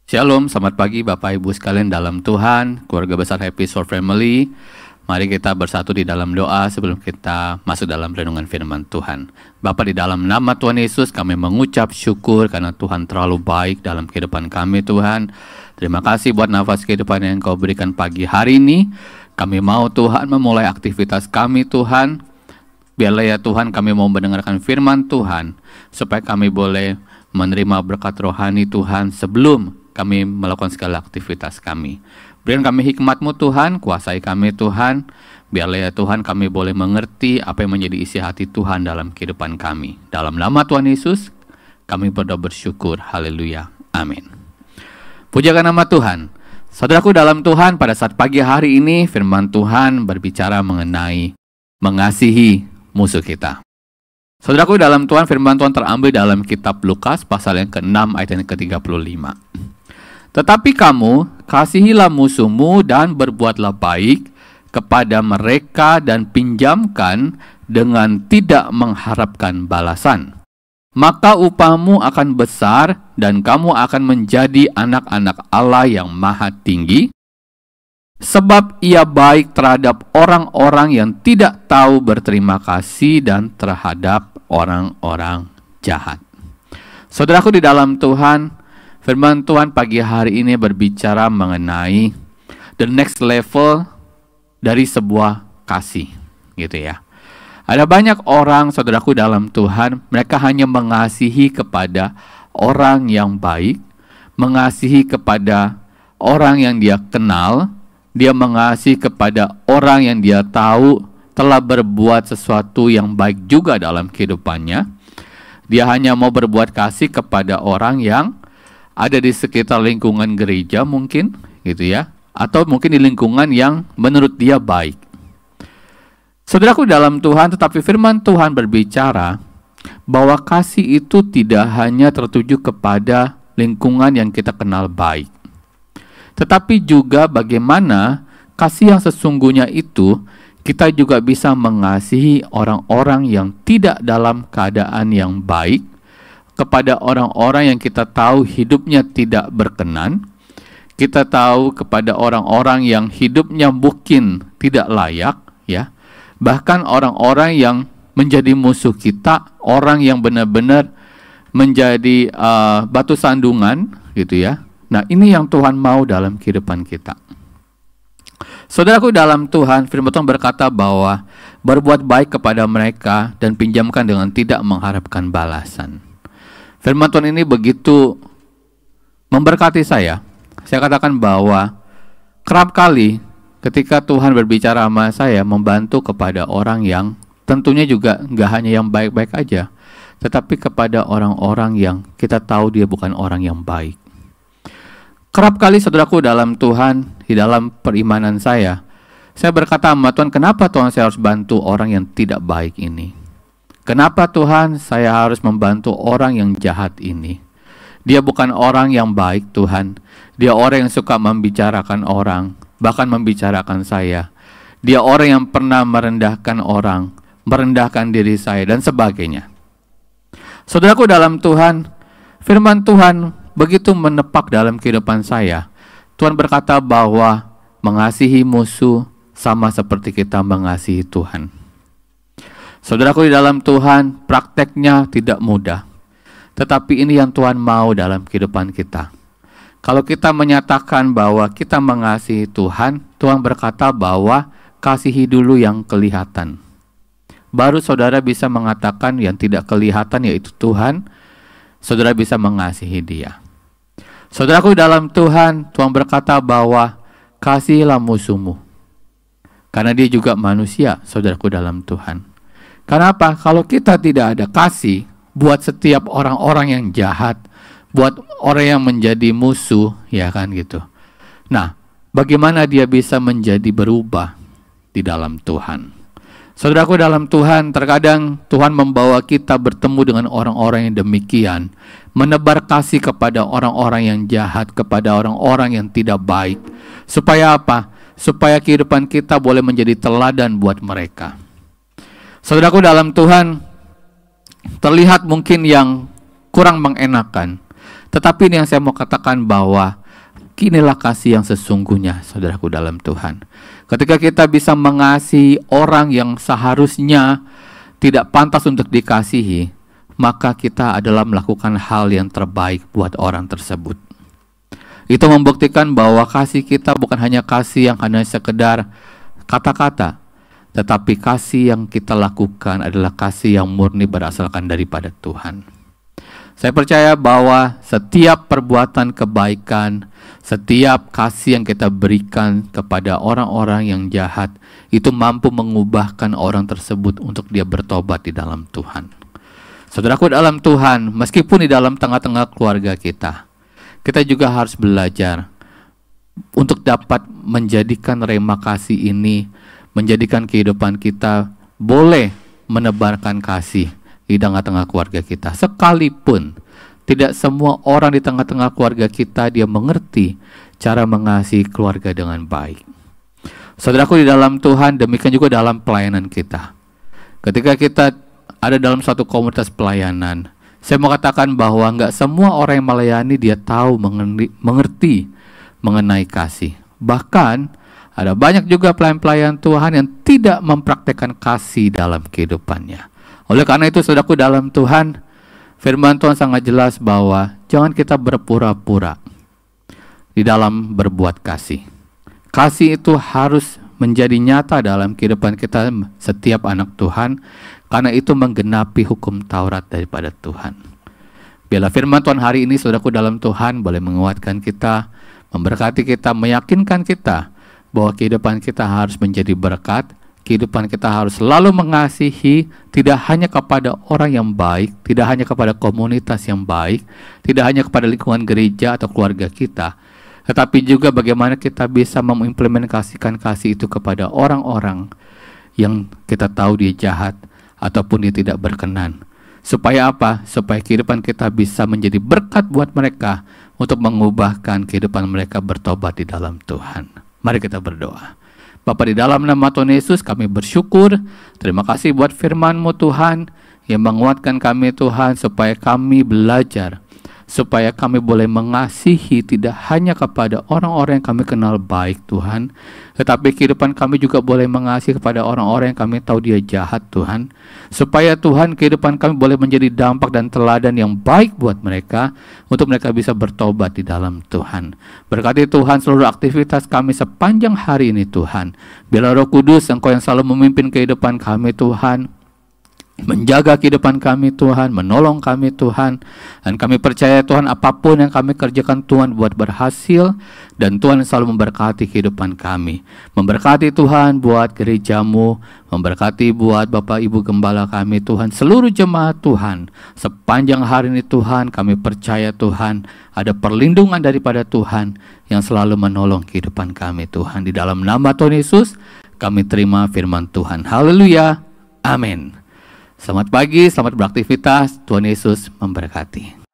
Shalom, selamat pagi Bapak Ibu sekalian dalam Tuhan, keluarga besar Happy Soul Family. Mari kita bersatu di dalam doa sebelum kita masuk dalam renungan firman Tuhan. Bapak, di dalam nama Tuhan Yesus kami mengucap syukur karena Tuhan terlalu baik dalam kehidupan kami Tuhan. Terima kasih buat nafas kehidupan yang Kau berikan pagi hari ini. Kami mau Tuhan memulai aktivitas kami Tuhan. Biarlah ya Tuhan kami mau mendengarkan firman Tuhan, supaya kami boleh menerima berkat rohani Tuhan sebelum kami melakukan segala aktivitas kami. Berikan kami hikmat-Mu Tuhan, kuasai kami Tuhan. Biarlah ya Tuhan kami boleh mengerti apa yang menjadi isi hati Tuhan dalam kehidupan kami. Dalam nama Tuhan Yesus, kami berdoa bersyukur. Haleluya. Amin. Pujakan nama Tuhan. Saudaraku dalam Tuhan, pada saat pagi hari ini firman Tuhan berbicara mengenai mengasihi musuh kita. Saudaraku dalam Tuhan, firman Tuhan terambil dalam kitab Lukas pasal yang ke-6 ayat yang ke-35. Tetapi kamu kasihilah musuhmu dan berbuatlah baik kepada mereka dan pinjamkan dengan tidak mengharapkan balasan. Maka upahmu akan besar dan kamu akan menjadi anak-anak Allah yang maha tinggi. Sebab ia baik terhadap orang-orang yang tidak tahu berterima kasih dan terhadap orang-orang jahat. Saudaraku di dalam Tuhan, firman Tuhan pagi hari ini berbicara mengenai the next level dari sebuah kasih, gitu ya. Ada banyak orang, saudaraku dalam Tuhan, mereka hanya mengasihi kepada orang yang baik, mengasihi kepada orang yang dia kenal, dia mengasihi kepada orang yang dia tahu telah berbuat sesuatu yang baik juga dalam kehidupannya. Dia hanya mau berbuat kasih kepada orang yang ada di sekitar lingkungan gereja mungkin, gitu ya, atau mungkin di lingkungan yang menurut dia baik. Saudaraku dalam Tuhan, tetapi firman Tuhan berbicara bahwa kasih itu tidak hanya tertuju kepada lingkungan yang kita kenal baik, tetapi juga bagaimana kasih yang sesungguhnya itu kita juga bisa mengasihi orang-orang yang tidak dalam keadaan yang baik, kepada orang-orang yang kita tahu hidupnya tidak berkenan, kita tahu kepada orang-orang yang hidupnya mungkin tidak layak, ya, bahkan orang-orang yang menjadi musuh kita, orang yang benar-benar menjadi batu sandungan, gitu ya. Nah, ini yang Tuhan mau dalam kehidupan kita. Saudaraku dalam Tuhan, firman Tuhan berkata bahwa berbuat baik kepada mereka dan pinjamkan dengan tidak mengharapkan balasan. Firman Tuhan ini begitu memberkati saya. Saya katakan bahwa kerap kali ketika Tuhan berbicara sama saya, membantu kepada orang yang tentunya juga nggak hanya yang baik-baik aja, tetapi kepada orang-orang yang kita tahu dia bukan orang yang baik. Kerap kali saudaraku dalam Tuhan, di dalam perimanan saya berkata sama Tuhan, kenapa Tuhan saya harus bantu orang yang tidak baik ini? Kenapa Tuhan saya harus membantu orang yang jahat ini? Dia bukan orang yang baik Tuhan. Dia orang yang suka membicarakan orang, bahkan membicarakan saya. Dia orang yang pernah merendahkan orang, merendahkan diri saya, dan sebagainya. Saudaraku dalam Tuhan, firman Tuhan begitu menepak dalam kehidupan saya. Tuhan berkata bahwa mengasihi musuh sama seperti kita mengasihi Tuhan. Saudaraku di dalam Tuhan, prakteknya tidak mudah. Tetapi ini yang Tuhan mau dalam kehidupan kita. Kalau kita menyatakan bahwa kita mengasihi Tuhan, Tuhan berkata bahwa kasihi dulu yang kelihatan. Baru saudara bisa mengatakan yang tidak kelihatan, yaitu Tuhan, saudara bisa mengasihi Dia. Saudaraku dalam Tuhan, Tuhan berkata bahwa kasihilah musuhmu. Karena dia juga manusia, saudaraku dalam Tuhan. Kenapa? Kalau kita tidak ada kasih buat setiap orang-orang yang jahat, buat orang yang menjadi musuh, ya kan gitu. Nah, bagaimana dia bisa menjadi berubah di dalam Tuhan? Saudaraku dalam Tuhan, terkadang Tuhan membawa kita bertemu dengan orang-orang yang demikian, menebar kasih kepada orang-orang yang jahat, kepada orang-orang yang tidak baik. Supaya apa? Supaya kehidupan kita boleh menjadi teladan buat mereka. Saudaraku dalam Tuhan, terlihat mungkin yang kurang mengenakan, tetapi ini yang saya mau katakan bahwa Inilah kasih yang sesungguhnya, saudaraku dalam Tuhan. Ketika kita bisa mengasihi orang yang seharusnya tidak pantas untuk dikasihi, maka kita adalah melakukan hal yang terbaik buat orang tersebut. Itu membuktikan bahwa kasih kita bukan hanya kasih yang hanya sekedar kata-kata, tetapi kasih yang kita lakukan adalah kasih yang murni berasalkan daripada Tuhan. Saya percaya bahwa setiap perbuatan kebaikan, setiap kasih yang kita berikan kepada orang-orang yang jahat, itu mampu mengubahkan orang tersebut untuk dia bertobat di dalam Tuhan. Saudaraku dalam Tuhan, meskipun di dalam tengah-tengah keluarga kita juga harus belajar untuk dapat menjadikan rema kasih ini, menjadikan kehidupan kita boleh menebarkan kasih di tengah-tengah keluarga kita. Sekalipun tidak semua orang di tengah-tengah keluarga kita dia mengerti cara mengasihi keluarga dengan baik. Saudaraku di dalam Tuhan, demikian juga dalam pelayanan kita. Ketika kita ada dalam suatu komunitas pelayanan, saya mau katakan bahwa nggak semua orang yang melayani dia tahu mengerti mengenai kasih. Bahkan ada banyak juga pelayan-pelayan Tuhan yang tidak mempraktekkan kasih dalam kehidupannya. Oleh karena itu, saudaraku dalam Tuhan, firman Tuhan sangat jelas bahwa jangan kita berpura-pura di dalam berbuat kasih. Kasih itu harus menjadi nyata dalam kehidupan kita setiap anak Tuhan, karena itu menggenapi hukum Taurat daripada Tuhan. Biarlah firman Tuhan hari ini, saudaraku dalam Tuhan, boleh menguatkan kita, memberkati kita, meyakinkan kita bahwa kehidupan kita harus menjadi berkat. Kehidupan kita harus selalu mengasihi, tidak hanya kepada orang yang baik, tidak hanya kepada komunitas yang baik, tidak hanya kepada lingkungan gereja atau keluarga kita, tetapi juga bagaimana kita bisa mengimplementasikan kasih itu kepada orang-orang yang kita tahu dia jahat ataupun dia tidak berkenan. Supaya apa? Supaya kehidupan kita bisa menjadi berkat buat mereka untuk mengubahkan kehidupan mereka bertobat di dalam Tuhan. Mari kita berdoa. Bapa, di dalam nama Tuhan Yesus kami bersyukur. Terima kasih buat firman-Mu Tuhan yang menguatkan kami Tuhan, supaya kami belajar, supaya kami boleh mengasihi tidak hanya kepada orang-orang yang kami kenal baik Tuhan, tetapi kehidupan kami juga boleh mengasihi kepada orang-orang yang kami tahu dia jahat Tuhan, supaya Tuhan kehidupan kami boleh menjadi dampak dan teladan yang baik buat mereka, untuk mereka bisa bertobat di dalam Tuhan. Berkati Tuhan seluruh aktivitas kami sepanjang hari ini Tuhan. Biarlah Roh Kudus Engkau yang selalu memimpin kehidupan kami Tuhan, menjaga kehidupan kami Tuhan, menolong kami Tuhan. Dan kami percaya Tuhan, apapun yang kami kerjakan Tuhan buat berhasil, dan Tuhan selalu memberkati kehidupan kami. Memberkati Tuhan buat gereja-Mu, memberkati buat Bapak Ibu Gembala kami Tuhan, seluruh jemaat Tuhan. Sepanjang hari ini Tuhan, kami percaya Tuhan, ada perlindungan daripada Tuhan yang selalu menolong kehidupan kami Tuhan. Di dalam nama Tuhan Yesus kami terima firman Tuhan. Haleluya, amin. Selamat pagi, selamat beraktivitas. Tuhan Yesus memberkati.